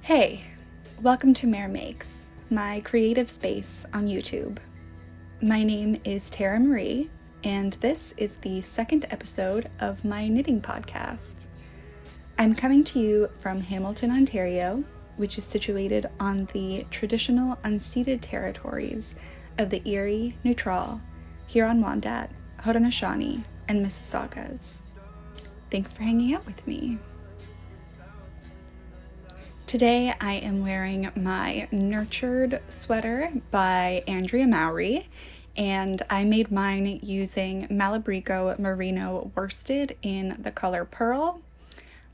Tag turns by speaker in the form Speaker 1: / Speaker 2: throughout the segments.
Speaker 1: Hey, welcome to Maere Makes, my creative space on YouTube. My name is Andrea Mowry, and this is the second episode of my knitting podcast. I'm coming to you from Hamilton, Ontario, which is situated on the traditional unceded territories of the Erie, Neutral, Huron-Wendat, Haudenosaunee, and Mississaugas. Thanks for hanging out with me. Today I am wearing my Nurtured sweater by Andrea Mowry, and I made mine using Malabrigo Merino worsted in the color Pearl.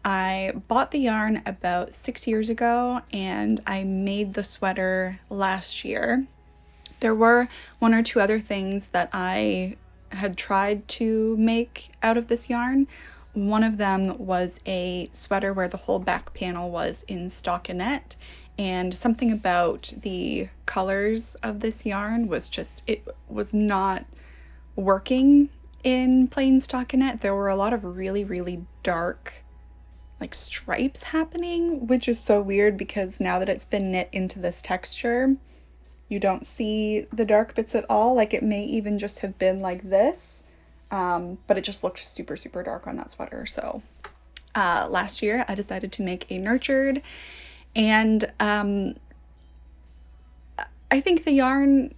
Speaker 1: I bought the yarn about 6 years ago and I made the sweater last year. There were one or two other things that I had tried to make out of this yarn. One of them was a sweater where the whole back panel was in stockinette, and something about the colors of this yarn was just, it was not working in plain stockinette. There were a lot of really, really dark like stripes happening, which is so weird because now that it's been knit into this texture, you don't see the dark bits at all. Like it may even just have been like this. But it just looked super, super dark on that sweater. So last year I decided to make a Nurtured, and I think the yarn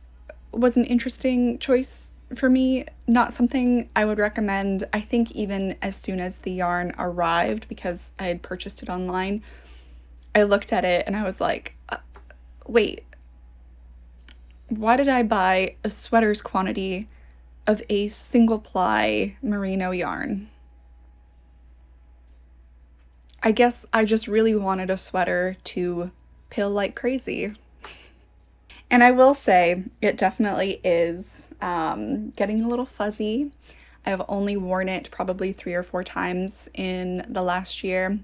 Speaker 1: was an interesting choice for me. Not something I would recommend, I think, even as soon as the yarn arrived, because I had purchased it online. I looked at it and I was like, wait, why did I buy a sweater's quantity of a single ply merino yarn? I guess I just really wanted a sweater to pill like crazy. And I will say it definitely is getting a little fuzzy. I've only worn it probably 3 or 4 times in the last year,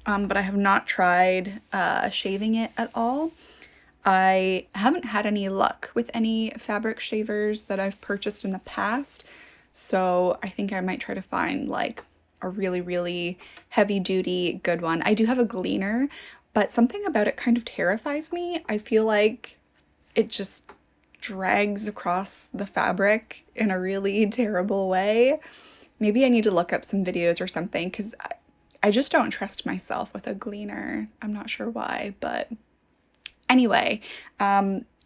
Speaker 1: but I have not tried shaving it at all. I haven't had any luck with any fabric shavers that I've purchased in the past, so I think I might try to find like a really, really heavy duty good one. I do have a gleaner, but something about it kind of terrifies me. I feel like it just drags across the fabric in a really terrible way. Maybe I need to look up some videos or something, because I just don't trust myself with a gleaner. I'm not sure why, but anyway,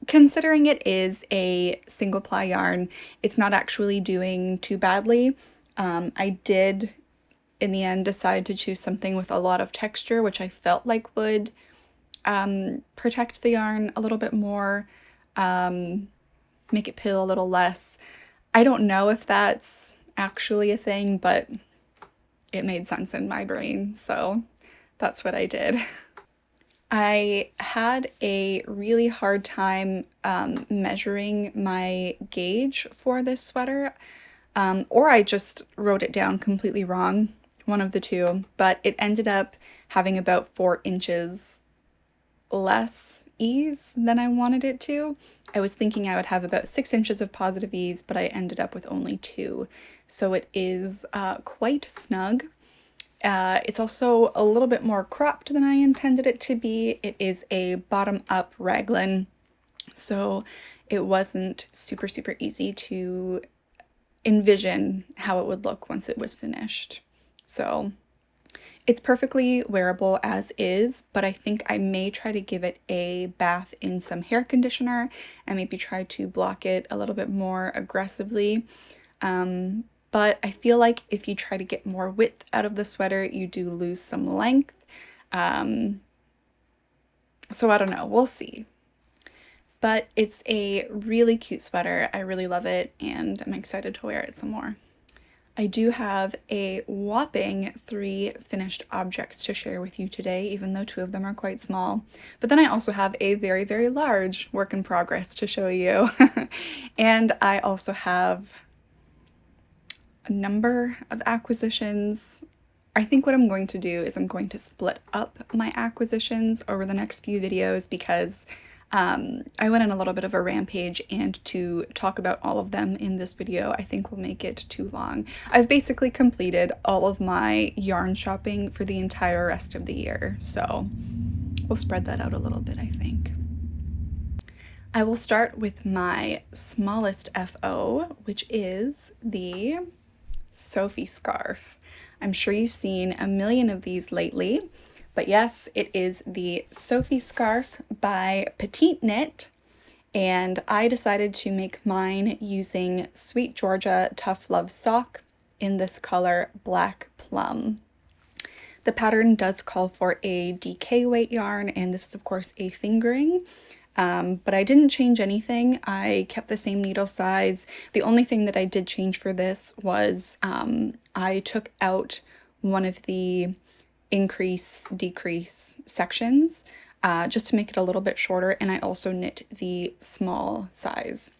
Speaker 1: considering it is a single ply yarn, it's not actually doing too badly. I did, in the end, decide to choose something with a lot of texture, which I felt like would protect the yarn a little bit more, make it pill a little less. I don't know if that's actually a thing, but it made sense in my brain, so that's what I did. I had a really hard time measuring my gauge for this sweater, or I just wrote it down completely wrong, one of the two, but it ended up having about 4 inches less ease than I wanted it to. I was thinking I would have about 6 inches of positive ease, but I ended up with only 2, so it is quite snug. It's also a little bit more cropped than I intended it to be. It is a bottom-up raglan, so it wasn't super, super easy to envision how it would look once it was finished. So it's perfectly wearable as is, but I think I may try to give it a bath in some hair conditioner and maybe try to block it a little bit more aggressively. But I feel like if you try to get more width out of the sweater, you do lose some length. So I don't know, we'll see. But it's a really cute sweater. I really love it, and I'm excited to wear it some more. I do have a whopping 3 finished objects to share with you today, even though 2 of them are quite small. But then I also have a very, very large work in progress to show you. And I also have a number of acquisitions. I think what I'm going to do is I'm going to split up my acquisitions over the next few videos, because I went on a little bit of a rampage, and to talk about all of them in this video I think will make it too long. I've basically completed all of my yarn shopping for the entire rest of the year, so We'll spread that out a little bit, I think. I will start with my smallest FO, which is the SOPHIE scarf. I'm sure you've seen a million of these lately, but yes, it is the SOPHIE scarf by PetiteKnit, and I decided to make mine using Sweet Georgia Tough Love Sock in this color Black Plum. The pattern does call for a DK weight yarn, and this is of course a fingering, but I didn't change anything. I kept the same needle size. The only thing that I did change for this was I took out one of the increase, decrease sections just to make it a little bit shorter, and I also knit the small size.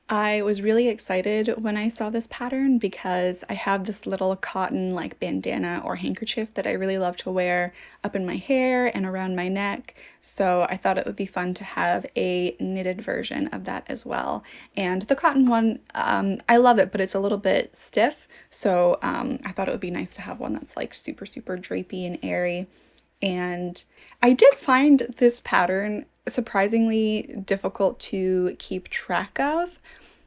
Speaker 1: I was really excited when I saw this pattern because I have this little cotton like bandana or handkerchief that I really love to wear up in my hair and around my neck, so I thought it would be fun to have a knitted version of that as well. And the cotton one, I love it, but it's a little bit stiff, so I thought it would be nice to have one that's like super drapey and airy. And I did find this pattern surprisingly difficult to keep track of.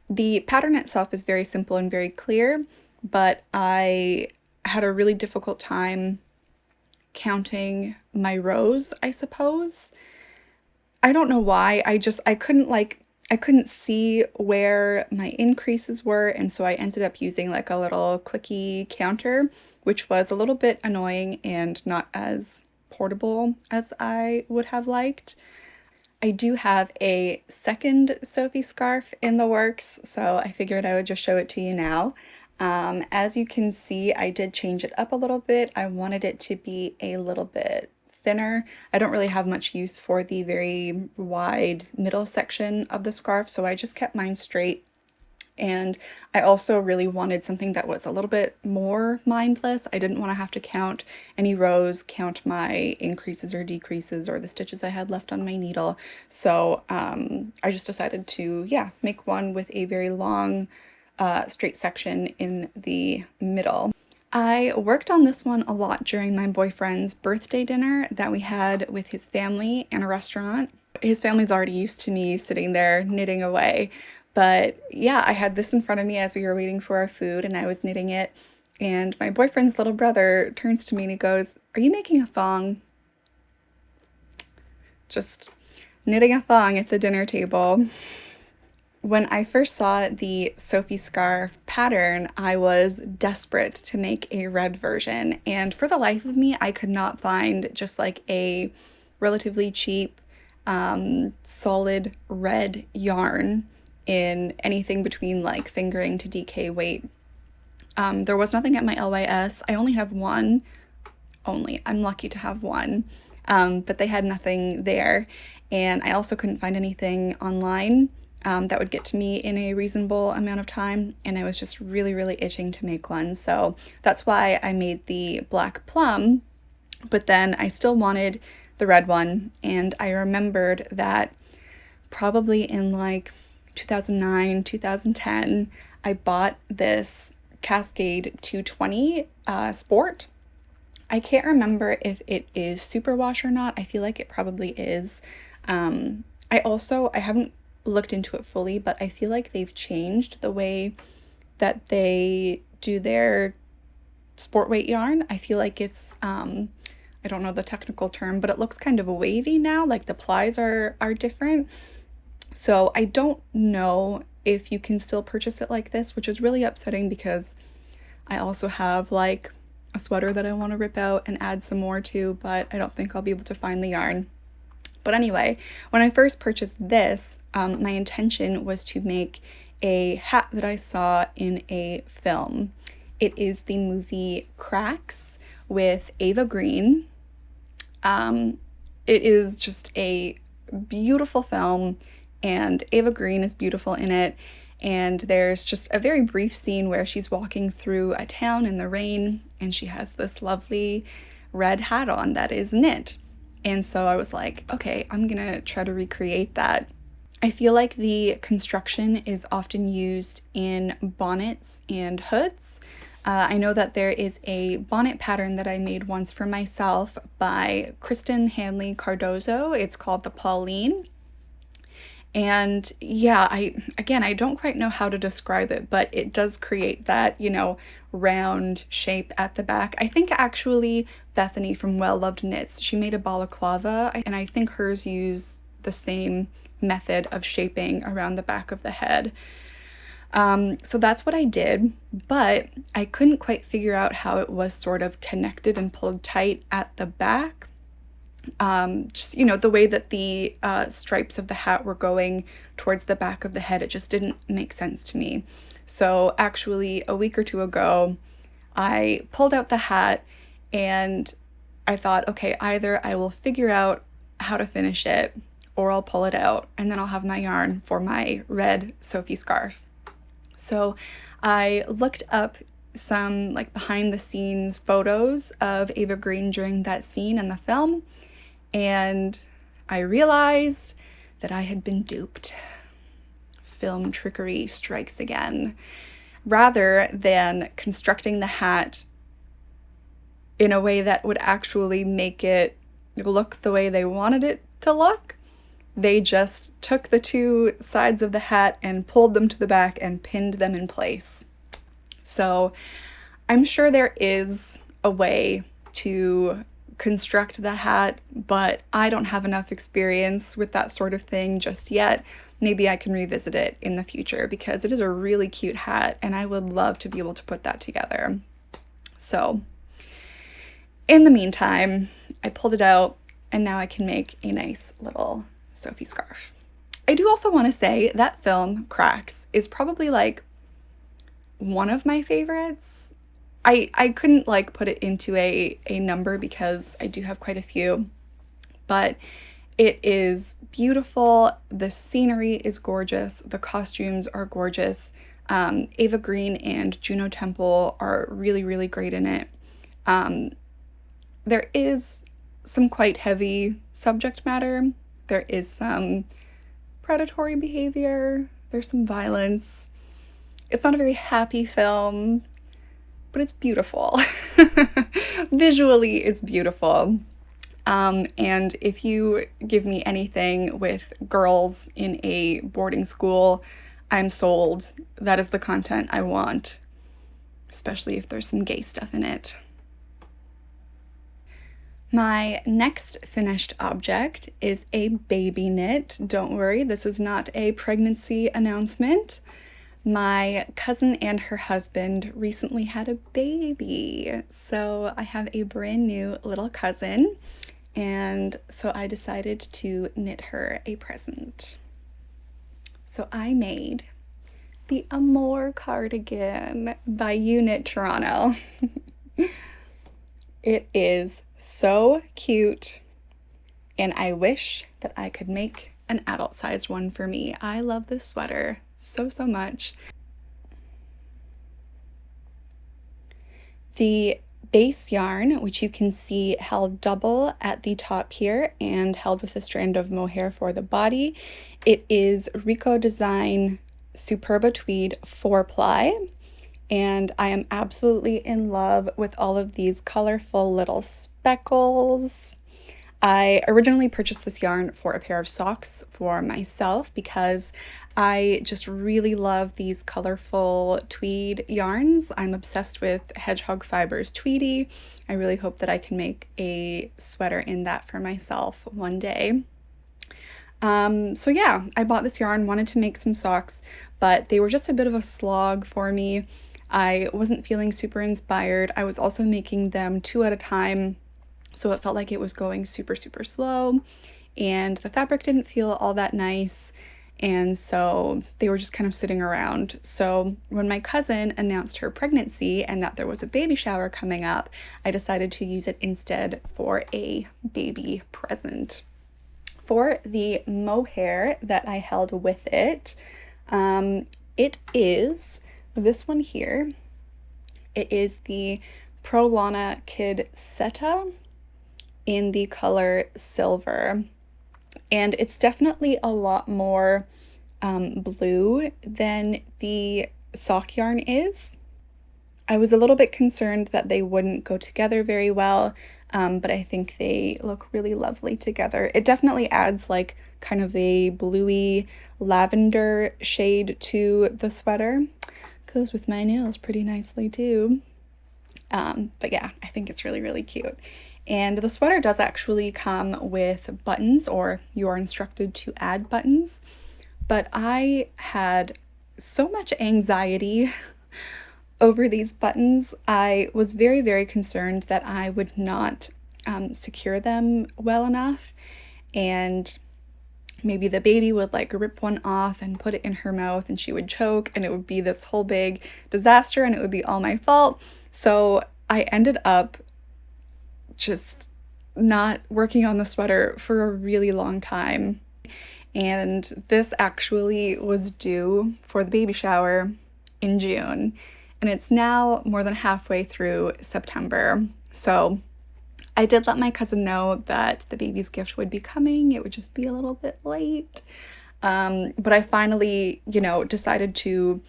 Speaker 1: The pattern itself is very simple and very clear, but I had a really difficult time counting my rows, I suppose. I don't know why. I couldn't see where my increases were, and so I ended up using like a little clicky counter, which was a little bit annoying and not as portable as I would have liked. I do have a second SOPHIE scarf in the works, so I figured I would just show it to you now. As you can see, I did change it up a little bit. I wanted it to be a little bit thinner. I don't really have much use for the very wide middle section of the scarf, so I just kept mine straight. And I also really wanted something that was a little bit more mindless. I didn't want to have to count any rows, count my increases or decreases or the stitches I had left on my needle. So I just decided to, make one with a very long straight section in the middle. I worked on this one a lot during my boyfriend's birthday dinner that we had with his family in a restaurant. His family's already used to me sitting there knitting away. But yeah, I had this in front of me as we were waiting for our food and I was knitting it. And my boyfriend's little brother turns to me and he goes, "Are you making a thong?" Just knitting a thong at the dinner table. When I first saw the SOPHIE scarf pattern, I was desperate to make a red version. And for the life of me, I could not find just like a relatively cheap, solid red yarn in anything between like fingering to DK weight. There was nothing at my LYS. I only have one. I'm lucky to have one. But they had nothing there. And I also couldn't find anything online that would get to me in a reasonable amount of time. And I was just really itching to make one. So that's why I made the Black Plum. But then I still wanted the red one. And I remembered that probably in like 2009, 2010, I bought this Cascade 220 Sport. I can't remember if it is superwash or not. I feel like it probably is. I haven't looked into it fully, but I feel like they've changed the way that they do their sport weight yarn. I feel like it's, I don't know the technical term, but it looks kind of wavy now, like the plies are different. So I don't know if you can still purchase it like this, which is really upsetting because I also have like a sweater that I want to rip out and add some more to, but I don't think I'll be able to find the yarn. But anyway, when I first purchased this, my intention was to make a hat that I saw in a film. It is the movie Cracks with Eva Green. It is just a beautiful film. And Eva Green is beautiful in it, and there's just a very brief scene where she's walking through a town in the rain, and she has this lovely red hat on that is knit. And so I was like, okay, I'm gonna try to recreate that. I feel like the construction is often used in bonnets and hoods, I know that there is a bonnet pattern that I made once for myself by Kristen, Hanley, Cardozo. It's called the Pauline. And yeah, I don't quite know how to describe it, but it does create that, you know, round shape at the back. I think actually Bethany from Well Loved Knits, she made a balaclava, and I think hers use the same method of shaping around the back of the head. So that's what I did, but I couldn't quite figure out how it was sort of connected and pulled tight at the back. Just, you know, the way that the stripes of the hat were going towards the back of the head, it just didn't make sense to me. So actually a week or two ago, I pulled out the hat and I thought, okay, either I will figure out how to finish it or I'll pull it out and then I'll have my yarn for my red Sophie scarf. So I looked up some like behind the scenes photos of Eva Green during that scene in the film, and I realized that I had been duped. Film trickery strikes again. Rather than constructing the hat in a way that would actually make it look the way they wanted it to look, they just took the two sides of the hat and pulled them to the back and pinned them in place. So I'm sure there is a way to construct the hat, but I don't have enough experience with that sort of thing just yet. Maybe I can revisit it in the future because it is a really cute hat and I would love to be able to put that together. So in the meantime, I pulled it out and now I can make a nice little Sophie scarf. I do also want to say that film, Cracks, is probably like one of my favorites. I couldn't like put it into a number because I do have quite a few, but it is beautiful. The scenery is gorgeous. The costumes are gorgeous. Eva Green and Juno Temple are really, really great in it. There is some quite heavy subject matter. There is some predatory behavior. There's some violence. It's not a very happy film, but it's beautiful. Visually, it's beautiful. And if you give me anything with girls in a boarding school, I'm sold. That is the content I want, especially if there's some gay stuff in it. My next finished object is a baby knit. Don't worry, this is not a pregnancy announcement. My cousin and her husband recently had a baby, so I have a brand new little cousin, and so I decided to knit her a present. So I made the AMORE cardigan by EweKnit Toronto. It is so cute, and I wish that I could make an adult-sized one for me. I love this sweater so much. The base yarn, which you can see held double at the top here and held with a strand of mohair for the body, it is Rico Design Superba Tweed 4-ply. And I am absolutely in love with all of these colorful little speckles. I originally purchased this yarn for a pair of socks for myself because I just really love these colorful tweed yarns. I'm obsessed with Hedgehog Fibers Tweedy. I really hope that I can make a sweater in that for myself one day. So yeah, I bought this yarn, wanted to make some socks, but they were just a bit of a slog for me. I wasn't feeling super inspired. I was also making them 2 at a time, so it felt like it was going super slow, and the fabric didn't feel all that nice, and so they were just kind of sitting around. So when my cousin announced her pregnancy and that there was a baby shower coming up, I decided to use it instead for a baby present. For the mohair that I held with it, it is this one here. It is the Pro Lana Kid Seta in the color silver, and it's definitely a lot more blue than the sock yarn is. I was a little bit concerned that they wouldn't go together very well, but I think they look really lovely together. It definitely adds like kind of a bluey lavender shade to the sweater. Goes with my nails pretty nicely too. But yeah, I think it's really, really cute. And the sweater does actually come with buttons, or you are instructed to add buttons. But I had so much anxiety over these buttons. I was very, very concerned that I would not secure them well enough, and maybe the baby would like rip one off and put it in her mouth and she would choke, and it would be this whole big disaster and it would be all my fault. So I ended up just not working on the sweater for a really long time. And this actually was due for the baby shower in June. And it's now more than halfway through September. So I did let my cousin know that the baby's gift would be coming. It would just be a little bit late. But I finally, decided to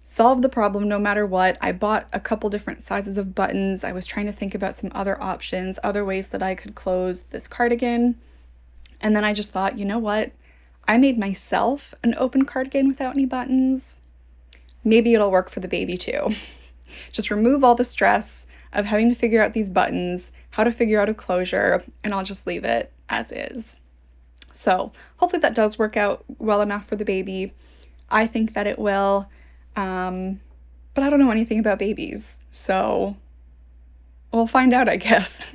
Speaker 1: solve the problem no matter what. I bought a couple different sizes of buttons. I was trying to think about some other options, other ways that I could close this cardigan. And then I just thought, you know what? I made myself an open cardigan without any buttons. Maybe it'll work for the baby too. Just remove all the stress of having to figure out these buttons, how to figure out a closure, and I'll just leave it as is. So hopefully that does work out well enough for the baby. I think that it will. But I don't know anything about babies, so we'll find out, I guess.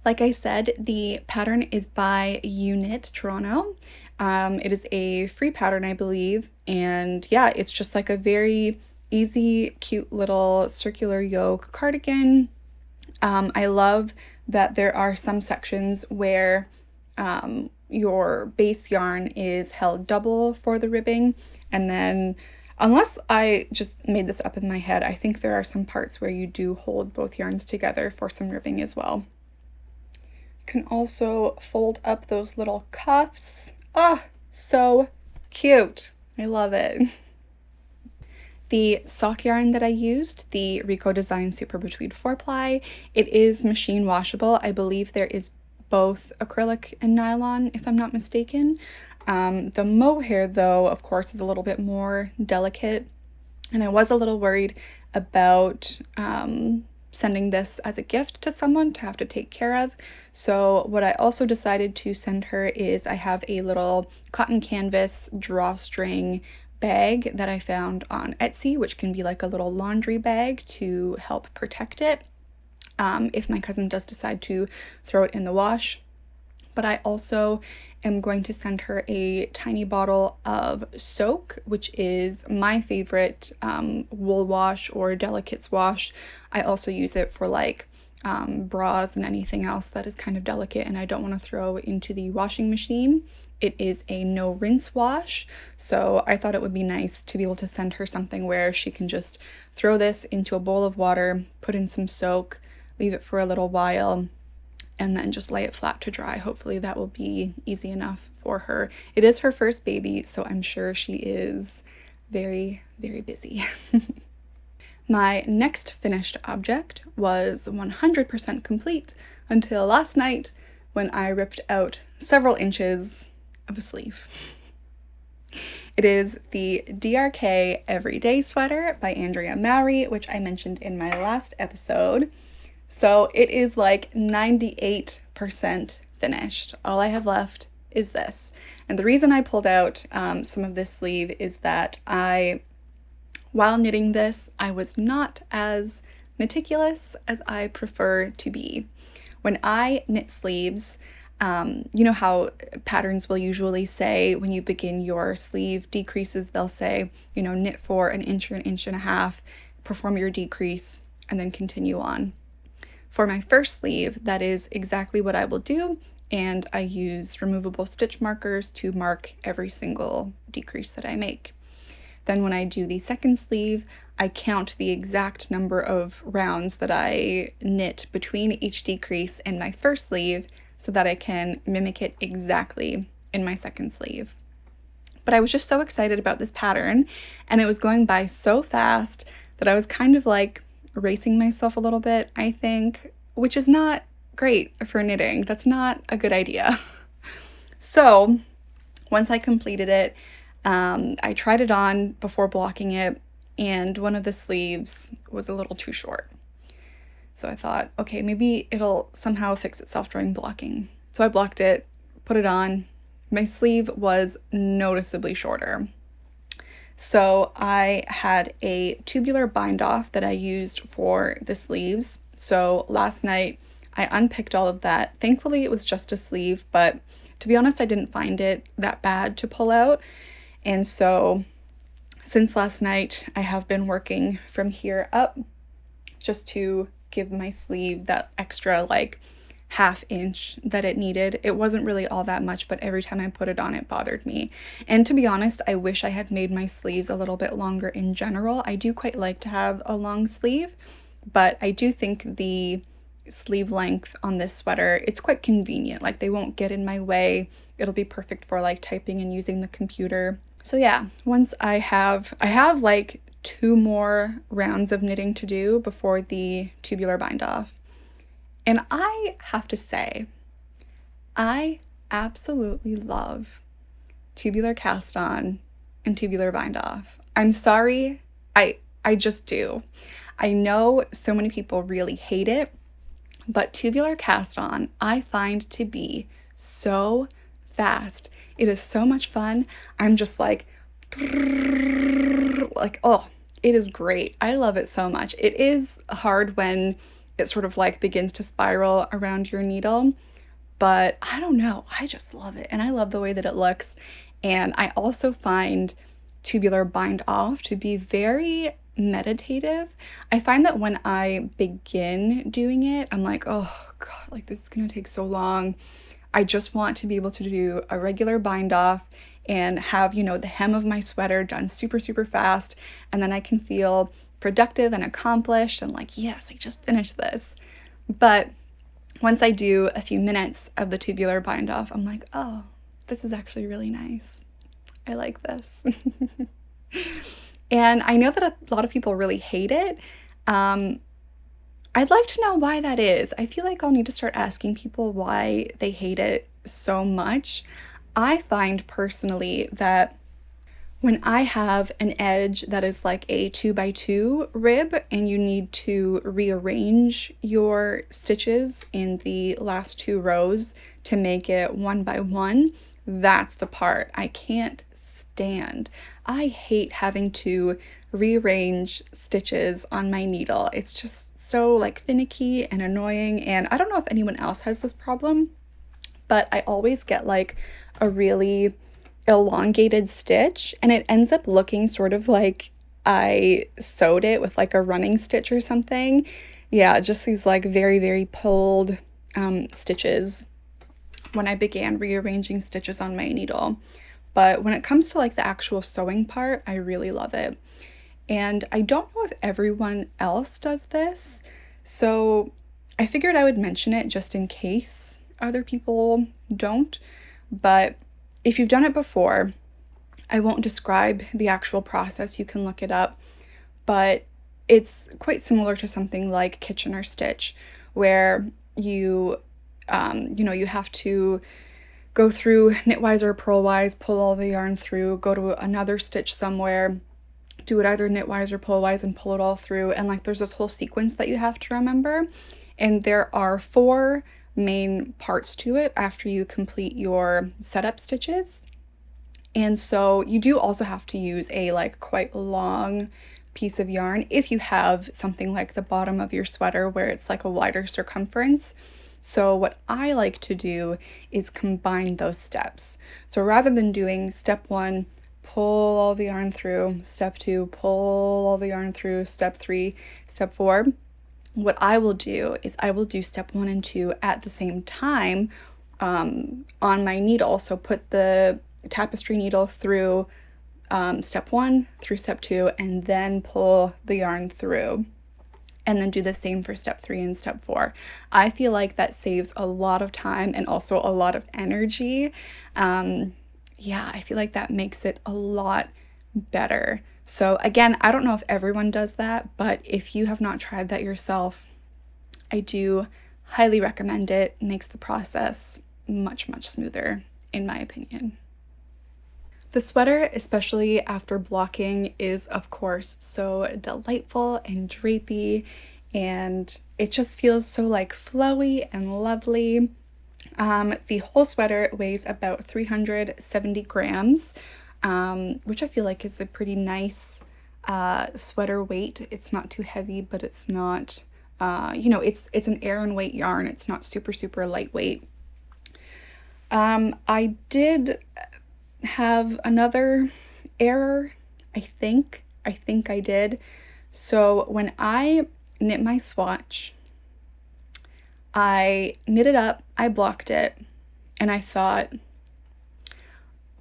Speaker 1: Like I said, the pattern is by EweKnit Toronto. It is a free pattern, I believe, and yeah, it's just like a very easy, cute little circular yoke cardigan. I love that there are some sections where your base yarn is held double for the ribbing, and then unless I just made this up in my head, I think there are some parts where you do hold both yarns together for some ribbing as well. You can also fold up those little cuffs. Oh, so cute. I love it. The sock yarn that I used, the Rico Design Superba Tweed 4-ply, it is machine washable. I believe there is both acrylic and nylon, if I'm not mistaken. The mohair, though, of course, is a little bit more delicate, and I was a little worried about sending this as a gift to someone to have to take care of. So what I also decided to send her is I have a little cotton canvas drawstring bag that I found on Etsy, which can be like a little laundry bag to help protect it if my cousin does decide to throw it in the wash. But I also am going to send her a tiny bottle of soak, which is my favorite wool wash or delicates wash. I also use it for like bras and anything else that is kind of delicate and I don't want to throw into the washing machine. It is a no rinse wash, so I thought it would be nice to be able to send her something where she can just throw this into a bowl of water, put in some soak, leave it for a little while, and then just lay it flat to dry. Hopefully that will be easy enough for her. It is her first baby, so I'm sure she is very, very busy. My next finished object was 100% complete until last night when I ripped out several inches of a sleeve. It is the DRK Everyday Sweater by Andrea Mowry, which I mentioned in my last episode. So it is like 98% finished. All I have left is this. And the reason I pulled out some of this sleeve is that while knitting this, I was not as meticulous as I prefer to be. When I knit sleeves, you know how patterns will usually say when you begin your sleeve decreases, they'll say, knit for an inch or an inch and a half, perform your decrease, and then continue on. For my first sleeve, that is exactly what I will do, and I use removable stitch markers to mark every single decrease that I make. Then when I do the second sleeve, I count the exact number of rounds that I knit between each decrease in my first sleeve so that I can mimic it exactly in my second sleeve. But I was just so excited about this pattern, and it was going by so fast. that I was kind of like racing myself a little bit, I think, which is not great for knitting. That's not a good idea. So once I completed it, I tried it on before blocking it, and one of the sleeves was a little too short. So I thought, okay, maybe it'll somehow fix itself during blocking. So I blocked it, put it on. My sleeve was noticeably shorter. So I had a tubular bind off that I used for the sleeves. So last night I unpicked all of that. Thankfully it was just a sleeve, but to be honest, I didn't find it that bad to pull out. And so since last night, I have been working from here up just to give my sleeve that extra like ½ inch that it needed. It wasn't really all that much, but every time I put it on, it bothered me. And to be honest, I wish I had made my sleeves a little bit longer in general. I do quite like to have a long sleeve, but I do think the sleeve length on this sweater, it's quite convenient. Like they won't get in my way. It'll be perfect for like typing and using the computer. So yeah, once I have like 2 more rounds of knitting to do before the tubular bind off. And I have to say, I absolutely love tubular cast on and tubular bind off. I'm sorry, I just do. I know so many people really hate it, but tubular cast on I find to be so fast. It is so much fun. I'm just like, oh, it is great. I love it so much. It is hard when it sort of like begins to spiral around your needle, but I don't know. I just love it. And I love the way that it looks. And I also find tubular bind off to be very meditative. I find that when I begin doing it, I'm like, oh God, like this is gonna take so long. I just want to be able to do a regular bind off and have, you know, the hem of my sweater done super, super fast. And then I can feel productive and accomplished and like, yes, I just finished this. But once I do a few minutes of the tubular bind off, I'm like, oh, this is actually really nice. I like this. And I know that a lot of people really hate it. I'd like to know why that is. I feel like I'll need to start asking people why they hate it so much. I find personally that when I have an edge that is like a 2x2 rib and you need to rearrange your stitches in the last 2 rows to make it 1x1, that's the part I can't stand. I hate having to rearrange stitches on my needle. It's just so like finicky and annoying, and I don't know if anyone else has this problem, but I always get like a really elongated stitch and it ends up looking sort of like I sewed it with like a running stitch or something. Yeah, just these like very, very pulled stitches when I began rearranging stitches on my needle. But when it comes to like the actual sewing part, I really love it. And I don't know if everyone else does this, so I figured I would mention it just in case other people don't. But if you've done it before, I won't describe the actual process, you can look it up, but it's quite similar to something like Kitchener stitch, where you you have to go through knitwise or purlwise, pull all the yarn through, go to another stitch somewhere, do it either knitwise or purlwise and pull it all through, and like there's this whole sequence that you have to remember, and there are 4 main parts to it after you complete your setup stitches. And so you do also have to use a like quite long piece of yarn if you have something like the bottom of your sweater where it's like a wider circumference. So what I like to do is combine those steps. So rather than doing step 1, pull all the yarn through, step 2, pull all the yarn through, step 3, step 4, what I will do is I will do step 1 and 2 at the same time on my needle. So put the tapestry needle through step 1 through step 2 and then pull the yarn through, and then do the same for step 3 and step 4. I feel like that saves a lot of time and also a lot of energy. Yeah, I feel like that makes it a lot better So again, I don't know if everyone does that, but if you have not tried that yourself, I do highly recommend it. It makes the process much, much smoother, in my opinion. The sweater, especially after blocking, is of course so delightful and drapey, and it just feels so like flowy and lovely. The whole sweater weighs about 370 grams, which I feel like is a pretty nice sweater weight. It's not too heavy, but it's not, it's an Aran weight yarn. It's not super, super lightweight. I did have another error, I think I did. So when I knit my swatch, I knit it up, I blocked it, and I thought,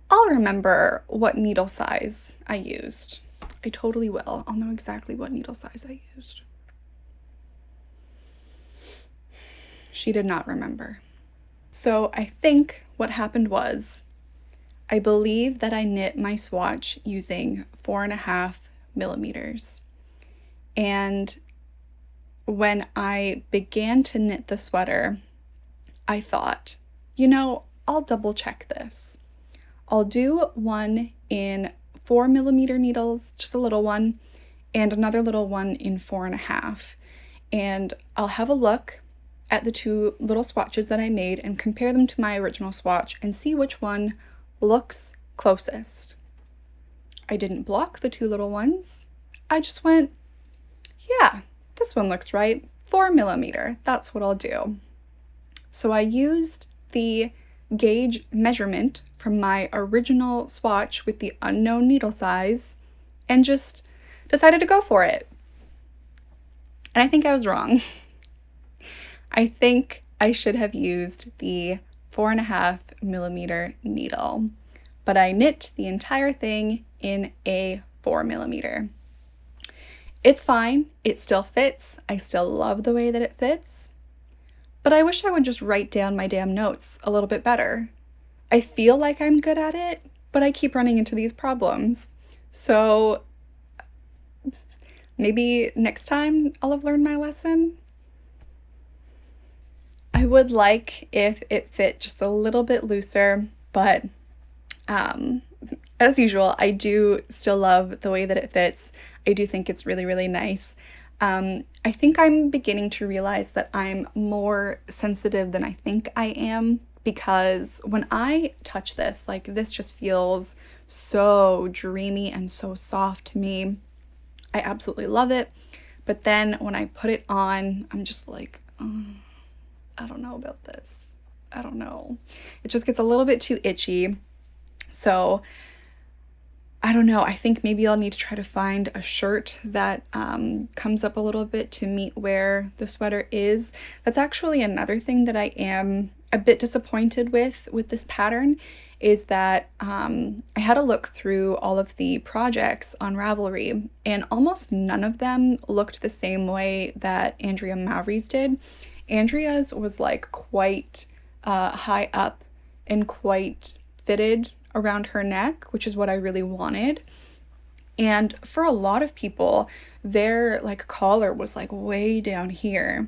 Speaker 1: I'll remember what needle size I used. I totally will. I'll know exactly what needle size I used. She did not remember. So I think what happened was, I believe that I knit my swatch using 4.5 millimeters. And when I began to knit the sweater, I thought, I'll double check this. I'll do one in 4 millimeter needles, just a little one, and another little one in 4.5. And I'll have a look at the two little swatches that I made and compare them to my original swatch and see which one looks closest. I didn't block the two little ones. I just went, yeah, this one looks right. 4 millimeter, that's what I'll do. So I used the gauge measurement from my original swatch with the unknown needle size and just decided to go for it. And I think I was wrong. I think I should have used the 4.5 millimeter needle, but I knit the entire thing in a 4 millimeter. It's fine, it still fits, I still love the way that it fits, but I wish I would just write down my damn notes a little bit better. I feel like I'm good at it, but I keep running into these problems. So maybe next time I'll have learned my lesson. I would like if it fit just a little bit looser, but as usual, I do still love the way that it fits. I do think it's really, really nice. I think I'm beginning to realize that I'm more sensitive than I think I am, because when I touch this, like, this just feels so dreamy and so soft to me. I absolutely love it. But then when I put it on, I'm just like, I don't know about this. I don't know. It just gets a little bit too itchy. So I don't know. I think maybe I'll need to try to find a shirt that comes up a little bit to meet where the sweater is. That's actually another thing that I am a bit disappointed with this pattern, is that I had a look through all of the projects on Ravelry, and almost none of them looked the same way that Andrea Mowry's did. Andrea's was like quite high up and quite fitted around her neck, which is what I really wanted. And for a lot of people, their like collar was like way down here.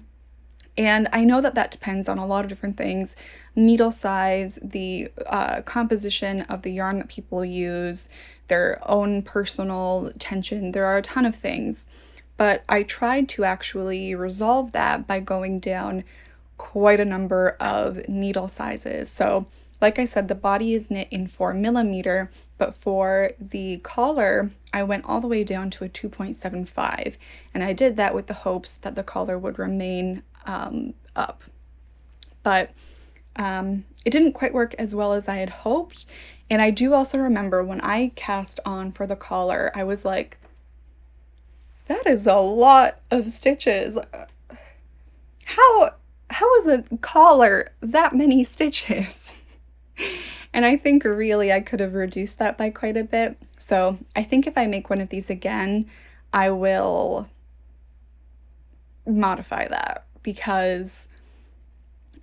Speaker 1: And I know that that depends on a lot of different things: needle size, the composition of the yarn that people use, their own personal tension. There are a ton of things. But I tried to actually resolve that by going down quite a number of needle sizes. So like I said, the body is knit in 4 millimeter, but for the collar, I went all the way down to a 2.75. And I did that with the hopes that the collar would remain up. But it didn't quite work as well as I had hoped. And I do also remember when I cast on for the collar, I was like, that is a lot of stitches. How is a collar that many stitches? And I think really I could have reduced that by quite a bit. So I think if I make one of these again, I will modify that, because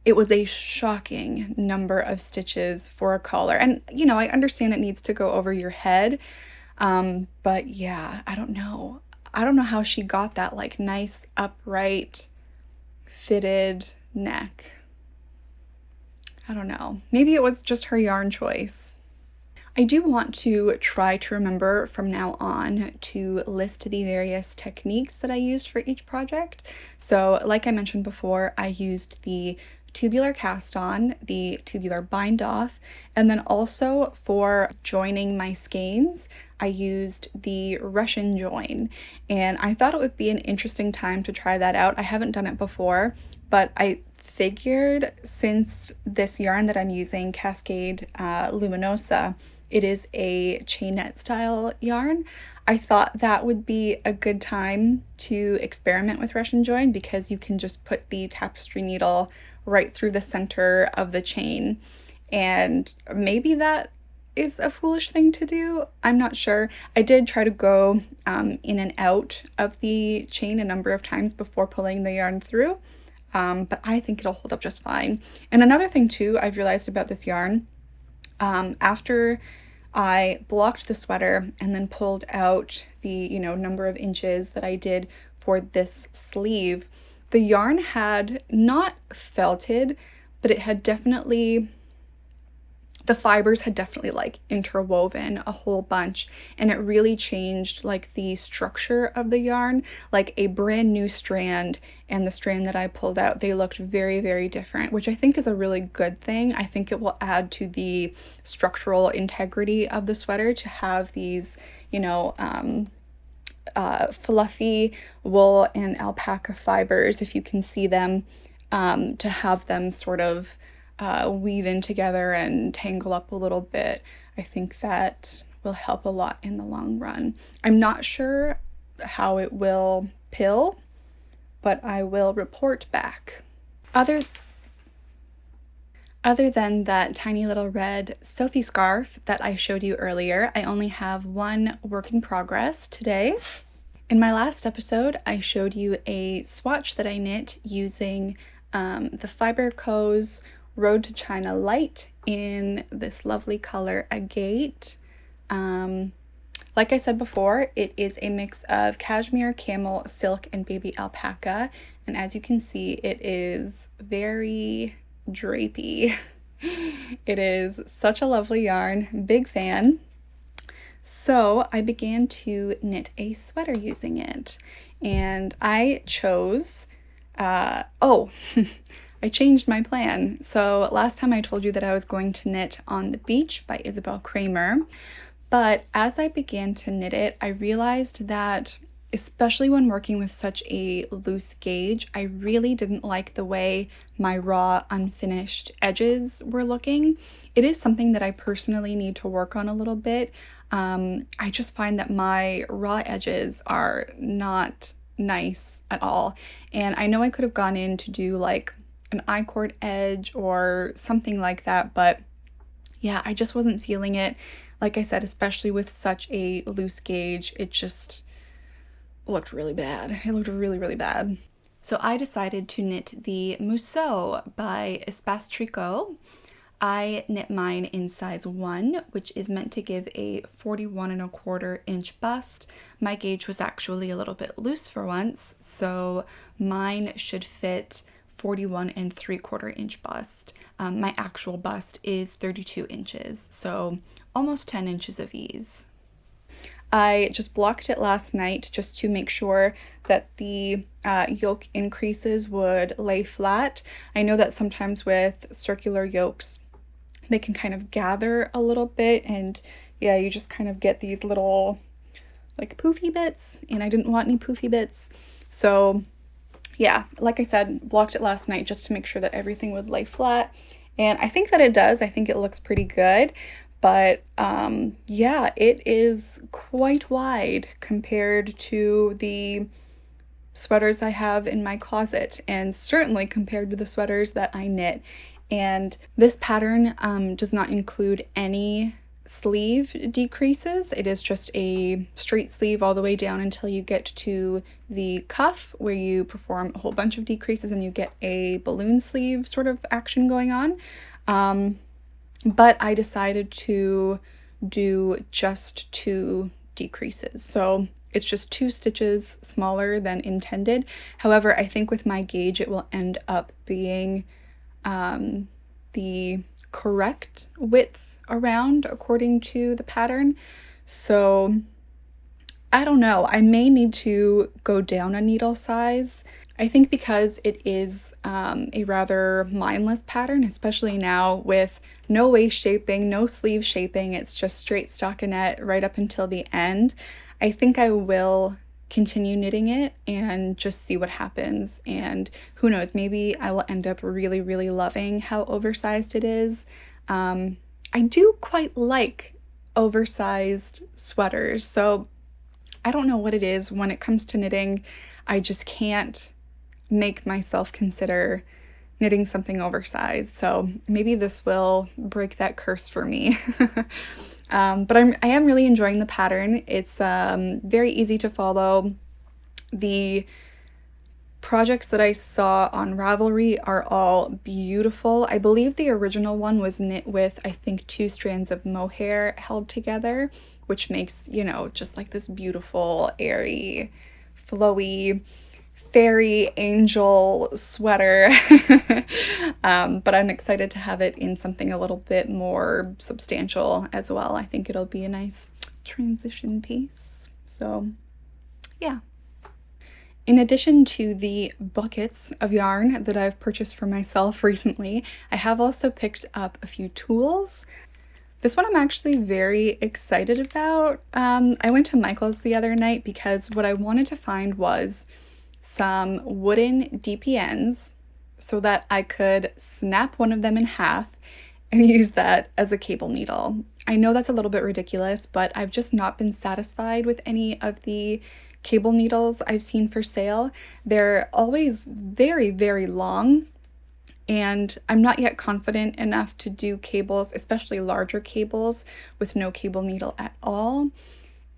Speaker 1: it was a shocking number of stitches for a collar. And I understand it needs to go over your head, But yeah, I don't know. I don't know how she got that like nice upright fitted neck. I don't know. Maybe it was just her yarn choice. I do want to try to remember from now on to list the various techniques that I used for each project. So like I mentioned before, I used the tubular cast on, the tubular bind off, and then also for joining my skeins, I used the Russian join. And I thought it would be an interesting time to try that out. I haven't done it before, but I figured since this yarn that I'm using, Cascade Luminosa, it is a chainette style yarn, I thought that would be a good time to experiment with Russian join because you can just put the tapestry needle right through the center of the chain. And maybe that is a foolish thing to do. I'm not sure. I did try to go in and out of the chain a number of times before pulling the yarn through, but I think it'll hold up just fine. And another thing too I've realized about this yarn, after I blocked the sweater and then pulled out the, number of inches that I did for this sleeve, the yarn had not felted, but it had definitely, the fibers had definitely like interwoven a whole bunch, and it really changed like the structure of the yarn. Like a brand new strand and the strand that I pulled out, they looked very, very different, which I think is a really good thing. I think it will add to the structural integrity of the sweater to have these, fluffy wool and alpaca fibers, if you can see them, to have them sort of weave in together and tangle up a little bit. I think that will help a lot in the long run. I'm not sure how it will pill, but I will report back. Other than that tiny little red Sophie scarf that I showed you earlier, I only have one work in progress today. In my last episode, I showed you a swatch that I knit using the Fiber Co's Road to China Light in this lovely color Agate. Like I said before, it is a mix of cashmere, camel, silk, and baby alpaca. And as you can see, it is very drapey. It is such a lovely yarn, big fan. So I began to knit a sweater using it, and I chose, I changed my plan. So last time I told you that I was going to knit On the Beach by Isabel Kramer, but as I began to knit it, I realized that especially when working with such a loose gauge, I really didn't like the way my raw unfinished edges were looking. It is something that I personally need to work on a little bit. I just find that my raw edges are not nice at all. And I know I could have gone in to do like an I-cord edge or something like that, but yeah, I just wasn't feeling it. Like I said, especially with such a loose gauge, it just looked really bad. It looked really, really bad. So I decided to knit the MOUSSEUX by Espace Tricot. I knit mine in size 1, which is meant to give a 41¼ inch bust. My gauge was actually a little bit loose for once, so mine should fit 41¾ inch bust. My actual bust is 32 inches, so almost 10 inches of ease. I just blocked it last night just to make sure that the yoke increases would lay flat. I know that sometimes with circular yokes, they can kind of gather a little bit, and yeah, you just kind of get these little like poofy bits, and I didn't want any poofy bits. So yeah, like I said, blocked it last night just to make sure that everything would lay flat, and I think that it does. I think it looks pretty good. But yeah, it is quite wide compared to the sweaters I have in my closet, and certainly compared to the sweaters that I knit. And this pattern does not include any sleeve decreases. It is just a straight sleeve all the way down until you get to the cuff, where you perform a whole bunch of decreases and you get a balloon sleeve sort of action going on. But I decided to do just 2 decreases. So it's just 2 stitches smaller than intended. However, I think with my gauge, it will end up being the correct width around according to the pattern. So I don't know, I may need to go down a needle size. I think because it is a rather mindless pattern, especially now with no waist shaping, no sleeve shaping, it's just straight stockinette right up until the end. I think I will continue knitting it and just see what happens. And who knows, maybe I will end up really, really loving how oversized it is. I do quite like oversized sweaters, so I don't know what it is when it comes to knitting. I just can't make myself consider knitting something oversized. So maybe this will break that curse for me. But I am really enjoying the pattern. It's very easy to follow. The projects that I saw on Ravelry are all beautiful. I believe the original one was knit with, I think, 2 strands of mohair held together, which makes, you know, just like this beautiful, airy, flowy, fairy angel sweater. But I'm excited to have it in something a little bit more substantial as well. I think it'll be a nice transition piece. So yeah. In addition to the buckets of yarn that I've purchased for myself recently, I have also picked up a few tools. This one I'm actually very excited about. I went to Michael's the other night because what I wanted to find was some wooden DPNs so that I could snap one of them in half and use that as a cable needle. I know that's a little bit ridiculous, but I've just not been satisfied with any of the cable needles I've seen for sale. They're always very, very long, and I'm not yet confident enough to do cables, especially larger cables, with no cable needle at all.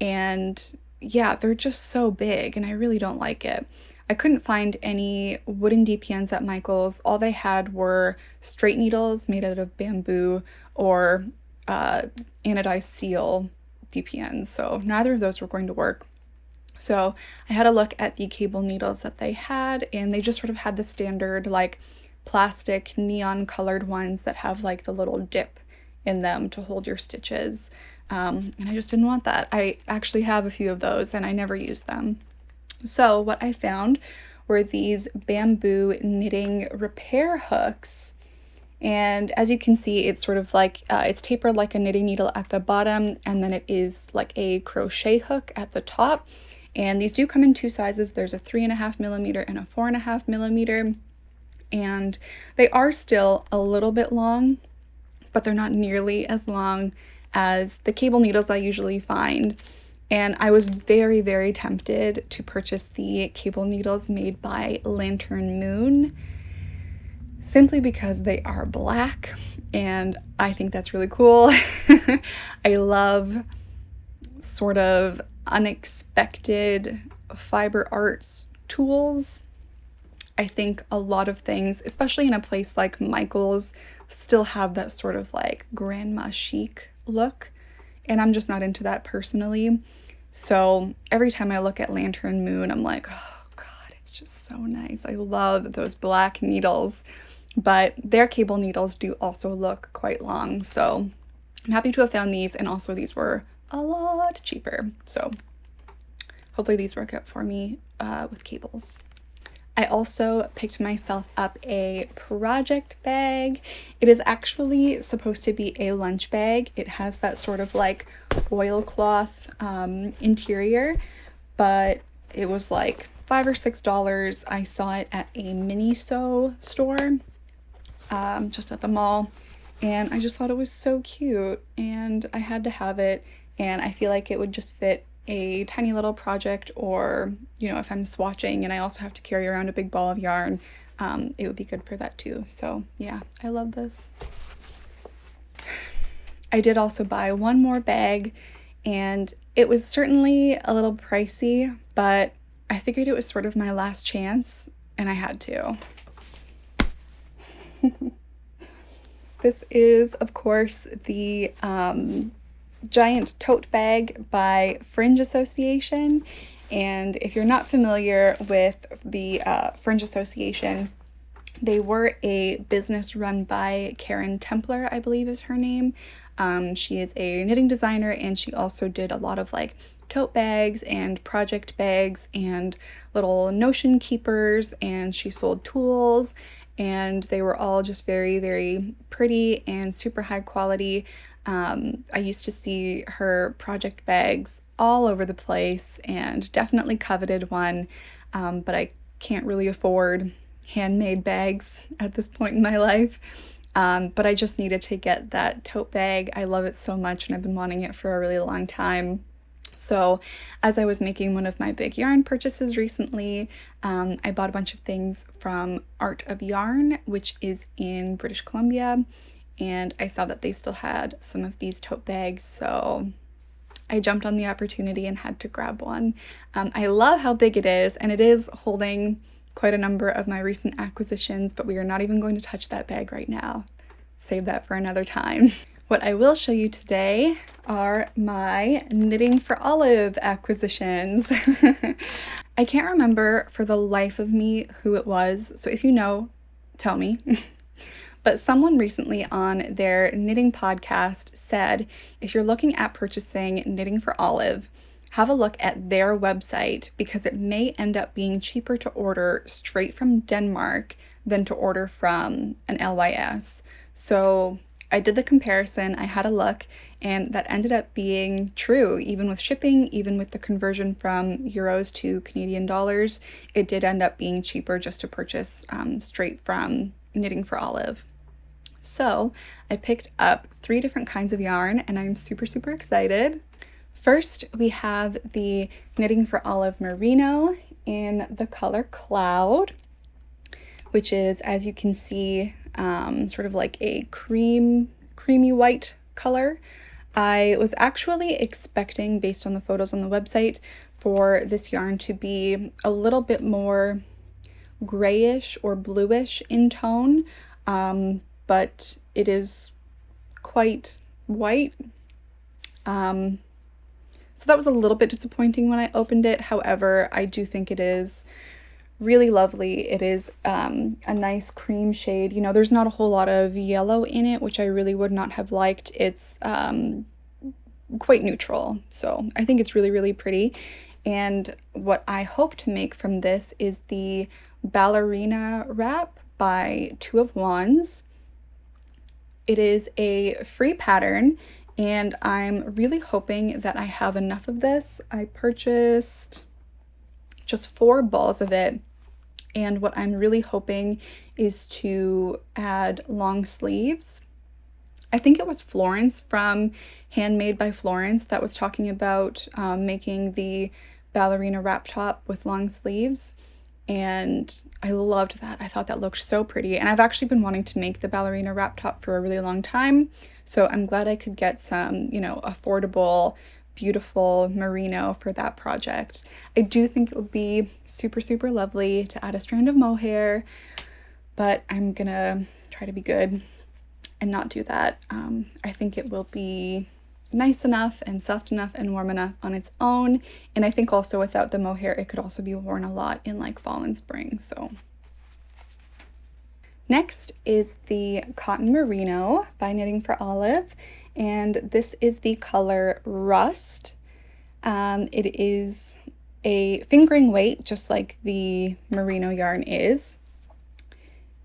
Speaker 1: And yeah, they're just so big, and I really don't like it. I couldn't find any wooden DPNs at Michael's. All they had were straight needles made out of bamboo or anodized steel DPNs, so neither of those were going to work. So I had a look at the cable needles that they had, and they just sort of had the standard like plastic neon colored ones that have like the little dip in them to hold your stitches. And I just didn't want that. I actually have a few of those and I never use them. So what I found were these bamboo knitting repair hooks. And as you can see, it's sort of like, it's tapered like a knitting needle at the bottom, and then it is like a crochet hook at the top. And these do come in 2 sizes. There's a 3.5 millimeter and a 4.5 millimeter. And they are still a little bit long, but they're not nearly as long as the cable needles I usually find. And I was very, very tempted to purchase the cable needles made by Lantern Moon, simply because they are black, and I think that's really cool. I love sort of unexpected fiber arts tools. I think a lot of things, especially in a place like Michael's, still have that sort of like grandma chic look, and I'm just not into that personally. So every time I look at Lantern Moon, I'm like, oh god, it's just so nice. I love those black needles, but their cable needles do also look quite long, so I'm happy to have found these, and also these were a lot cheaper, so hopefully these work out for me with cables. I also picked myself up a project bag. It is actually supposed to be a lunch bag. It has that sort of like oilcloth interior, but it was like $5 or $6. I saw it at a Miniso store just at the mall, and I just thought it was so cute, and I had to have it, and I feel like it would just fit a tiny little project, or you know, if I'm swatching and I also have to carry around a big ball of yarn, it would be good for that too. So yeah, I love this. I did also buy one more bag, and it was certainly a little pricey, but I figured it was sort of my last chance and I had to. This is, of course, the giant tote bag by Fringe Association. And if you're not familiar with the Fringe Association, they were a business run by Karen Templer, I believe is her name. She is a knitting designer, and she also did a lot of like tote bags and project bags and little notion keepers, and she sold tools, and they were all just very, very pretty and super high quality. I used to see her project bags all over the place and definitely coveted one, but I can't really afford handmade bags at this point in my life. But I just needed to get that tote bag. I love it so much, and I've been wanting it for a really long time. So as I was making one of my big yarn purchases recently, I bought a bunch of things from Art of Yarn, which is in British Columbia, and I saw that they still had some of these tote bags, so I jumped on the opportunity and had to grab one. I love how big it is, and it is holding quite a number of my recent acquisitions, but we are not even going to touch that bag right now. Save that for another time. What I will show you today are my Knitting for Olive acquisitions. I can't remember for the life of me who it was, so if you know, tell me. But someone recently on their knitting podcast said, if you're looking at purchasing Knitting for Olive, have a look at their website, because it may end up being cheaper to order straight from Denmark than to order from an LYS. So I did the comparison, I had a look, and that ended up being true. Even with shipping, even with the conversion from euros to Canadian dollars, it did end up being cheaper just to purchase straight from Knitting for Olive. So I picked up 3 different kinds of yarn, and I'm super, super excited. First, we have the Knitting for Olive Merino in the color Cloud, which is, as you can see, sort of like a creamy white color. I was actually expecting, based on the photos on the website, for this yarn to be a little bit more grayish or bluish in tone, but it is quite white. So that was a little bit disappointing when I opened it. However, I do think it is really lovely. It is a nice cream shade. You know, there's not a whole lot of yellow in it, which I really would not have liked. It's quite neutral. So I think it's really, really pretty. And what I hope to make from this is the Ballerina Wrap by Two of Wands. It is a free pattern, and I'm really hoping that I have enough of this. I purchased just 4 balls of it, and what I'm really hoping is to add long sleeves. I think it was Florence from Handmade by Florence that was talking about making the ballerina wrap top with long sleeves, and I loved that. I thought that looked so pretty, and I've actually been wanting to make the ballerina wrap top for a really long time, so I'm glad I could get some, you know, affordable, beautiful merino for that project. I do think it would be super, super lovely to add a strand of mohair, but I'm gonna try to be good and not do that. I think it will be nice enough and soft enough and warm enough on its own, and I think also without the mohair it could also be worn a lot in like fall and spring. So next is the Cotton Merino by Knitting for Olive, and this is the color Rust. It is a fingering weight just like the merino yarn is,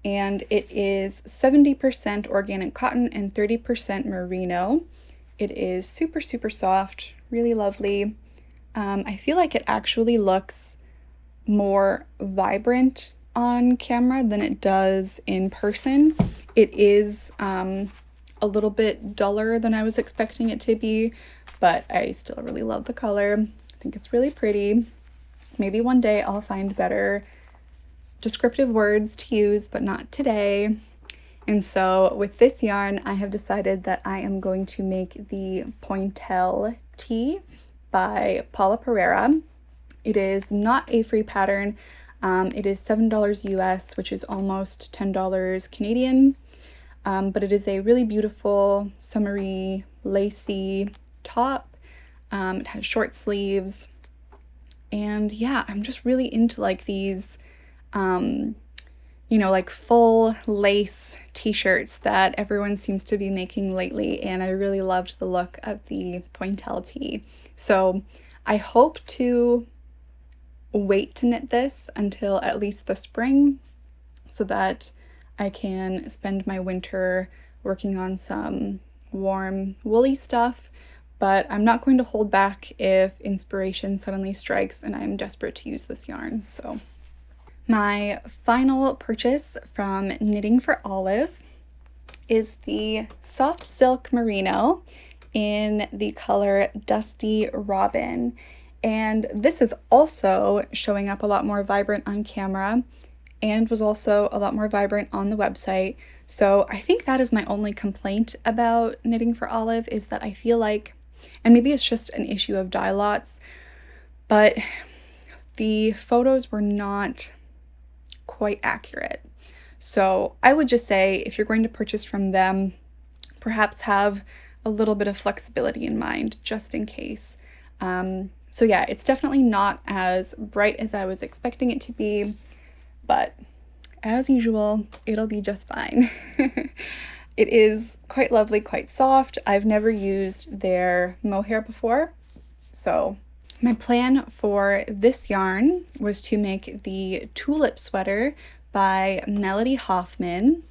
Speaker 1: and it is 70% organic cotton and 30% merino. It is super, super soft, really lovely. I feel like it actually looks more vibrant on camera than it does in person. It is a little bit duller than I was expecting it to be, but I still really love the color. I think it's really pretty. Maybe one day I'll find better descriptive words to use, but not today. And so with this yarn, I have decided that I am going to make the Pointel Tee by Paula Pereira. It is not a free pattern. It is $7 US, which is almost $10 Canadian. But it is a really beautiful, summery, lacy top. It has short sleeves. And yeah, I'm just really into like these, you know, like full lace t-shirts that everyone seems to be making lately. And I really loved the look of the pointelle tee. So I hope to wait to knit this until at least the spring so that I can spend my winter working on some warm woolly stuff, but I'm not going to hold back if inspiration suddenly strikes and I'm desperate to use this yarn. So my final purchase from Knitting for Olive is the soft silk merino in the color Dusty Robin. And this is also showing up a lot more vibrant on camera and was also a lot more vibrant on the website. So I think that is my only complaint about Knitting for Olive, is that I feel like, and maybe it's just an issue of dye lots, but the photos were not quite accurate. So I would just say if you're going to purchase from them, perhaps have a little bit of flexibility in mind just in case. So yeah, it's definitely not as bright as I was expecting it to be, but as usual, it'll be just fine. It is quite lovely, quite soft. I've never used their mohair before. So my plan for this yarn was to make the tulip sweater by Melody Hoffman,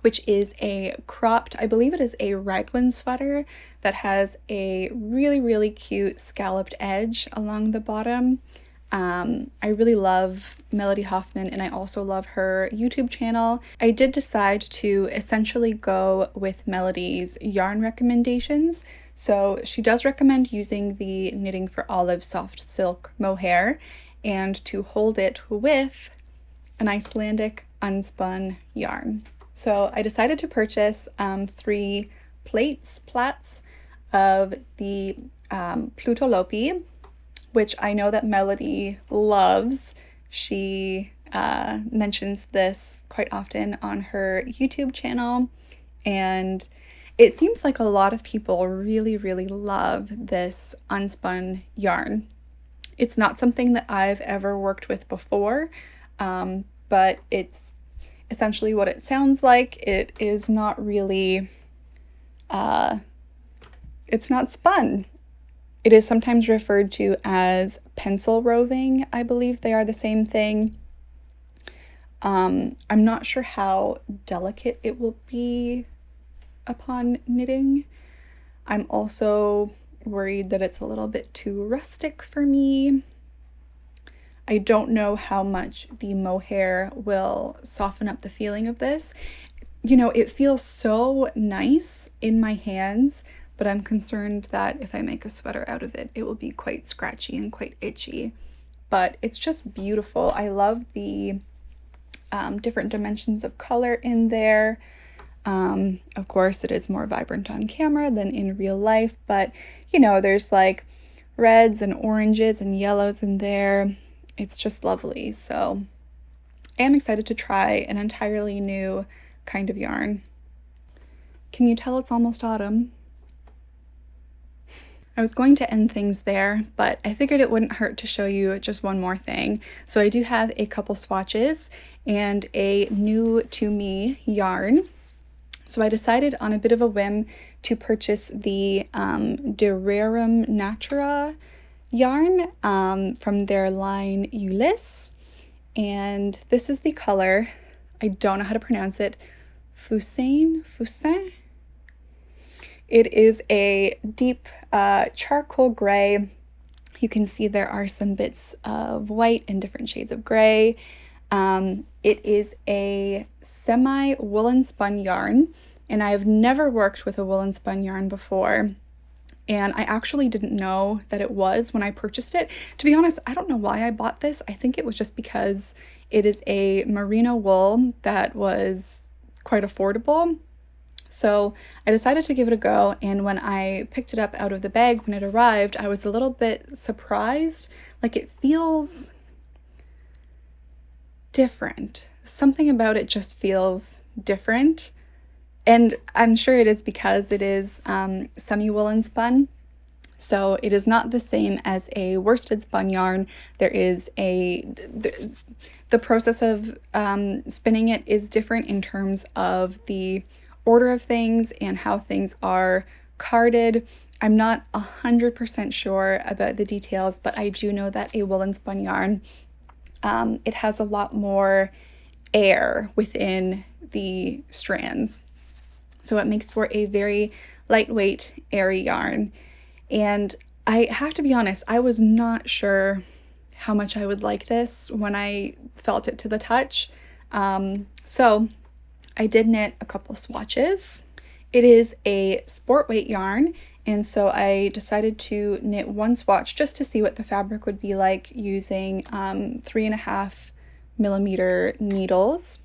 Speaker 1: which is a cropped, I believe it is a raglan sweater that has a really, really cute scalloped edge along the bottom. I really love Melody Hoffman, and I also love her YouTube channel. I did decide to essentially go with Melody's yarn recommendations. So she does recommend using the Knitting for Olive soft silk mohair and to hold it with an Icelandic unspun yarn. So I decided to purchase 3 plats of the Plötulopi, which I know that Melody loves. She mentions this quite often on her YouTube channel, and it seems like a lot of people really, really love this unspun yarn. It's not something that I've ever worked with before, but it's essentially what it sounds like. It is not really, it's not spun. It is sometimes referred to as pencil roving. I believe they are the same thing. I'm not sure how delicate it will be upon knitting. I'm also worried that it's a little bit too rustic for me. I don't know how much the mohair will soften up the feeling of this. You know, it feels so nice in my hands, but I'm concerned that if I make a sweater out of it, it will be quite scratchy and quite itchy. But it's just beautiful. I love the different dimensions of color in there. Of course, it is more vibrant on camera than in real life, but you know, there's like reds and oranges and yellows in there. It's just lovely. So I am excited to try an entirely new kind of yarn. Can you tell it's almost autumn? I was going to end things there, but I figured it wouldn't hurt to show you just one more thing. So I do have a couple swatches and a new to me yarn. So I decided on a bit of a whim to purchase the Rerum Natura yarn from their line Ulysse. And this is the color, I don't know how to pronounce it, Fusain? It is a deep charcoal gray. You can see there are some bits of white and different shades of gray. It is a semi-woolen spun yarn, and I've never worked with a woolen spun yarn before. And I actually didn't know that it was when I purchased it. To be honest, I don't know why I bought this. I think it was just because it is a merino wool that was quite affordable. So I decided to give it a go, and when I picked it up out of the bag when it arrived, I was a little bit surprised. Like, it feels different. Something about it just feels different. And I'm sure it is because it is semi-woolen spun. So it is not the same as a worsted spun yarn. There is the process of spinning it is different in terms of the order of things and how things are carded. I'm not 100% sure about the details, but I do know that a woolen spun yarn, it has a lot more air within the strands. So it makes for a very lightweight, airy yarn. And I have to be honest, I was not sure how much I would like this when I felt it to the touch. So I did knit a couple swatches. It is a sport weight yarn, and so I decided to knit one swatch just to see what the fabric would be like using 3.5mm needles.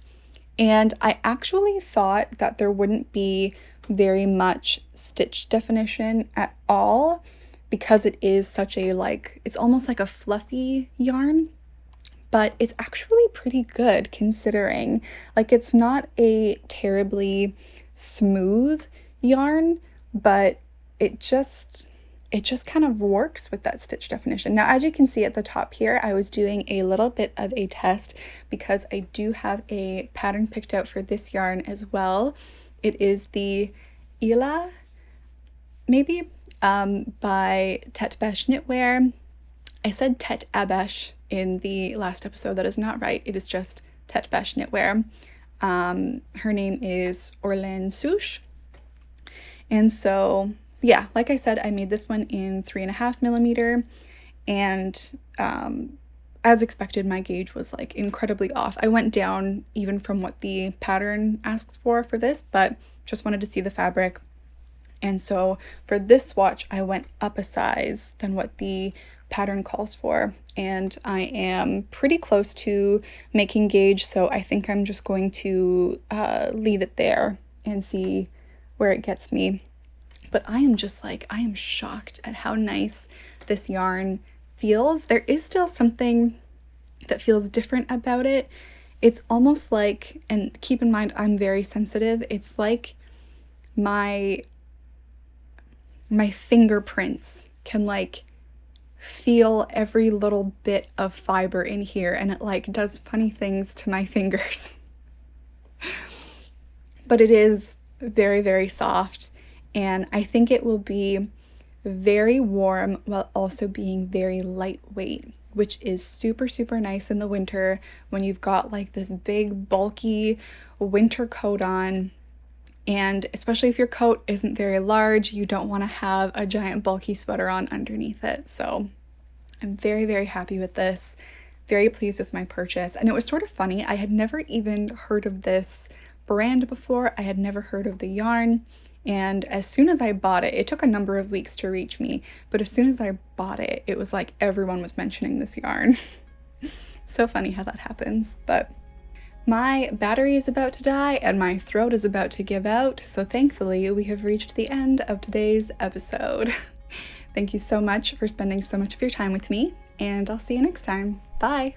Speaker 1: And I actually thought that there wouldn't be very much stitch definition at all because it is such a it's almost like a fluffy yarn, but it's actually pretty good considering. It's not a terribly smooth yarn, but it just kind of works with that stitch definition. Now, as you can see at the top here, I was doing a little bit of a test because I do have a pattern picked out for this yarn as well. It is the Ila, maybe, by Tetbesh Knitwear. I said Tet Abesh in the last episode. That is not right. It is just Tetbesh Knitwear. Her name is Orlan Souche. And so, yeah, like I said, I made this one in 3.5mm, and as expected, my gauge was incredibly off. I went down even from what the pattern asks for this, but just wanted to see the fabric. And so for this swatch, I went up a size than what the pattern calls for, and I am pretty close to making gauge, so I think I'm just going to leave it there and see where it gets me. But I am just I am shocked at how nice this yarn feels. There is still something that feels different about it. It's almost and keep in mind, I'm very sensitive. It's like my fingerprints can feel every little bit of fiber in here, and it does funny things to my fingers. But it is very, very soft, and I think it will be very warm while also being very lightweight, which is super, super nice in the winter when you've got this big bulky winter coat on. And especially if your coat isn't very large, you don't want to have a giant bulky sweater on underneath it. So I'm very, very happy with this, very pleased with my purchase. And it was sort of funny, I had never even heard of this brand before. I had never heard of the yarn. And as soon as I bought it, it took a number of weeks to reach me, but as soon as I bought it, it was everyone was mentioning this yarn. So funny how that happens. But my battery is about to die and my throat is about to give out, so thankfully we have reached the end of today's episode. Thank you so much for spending so much of your time with me, and I'll see you next time. Bye!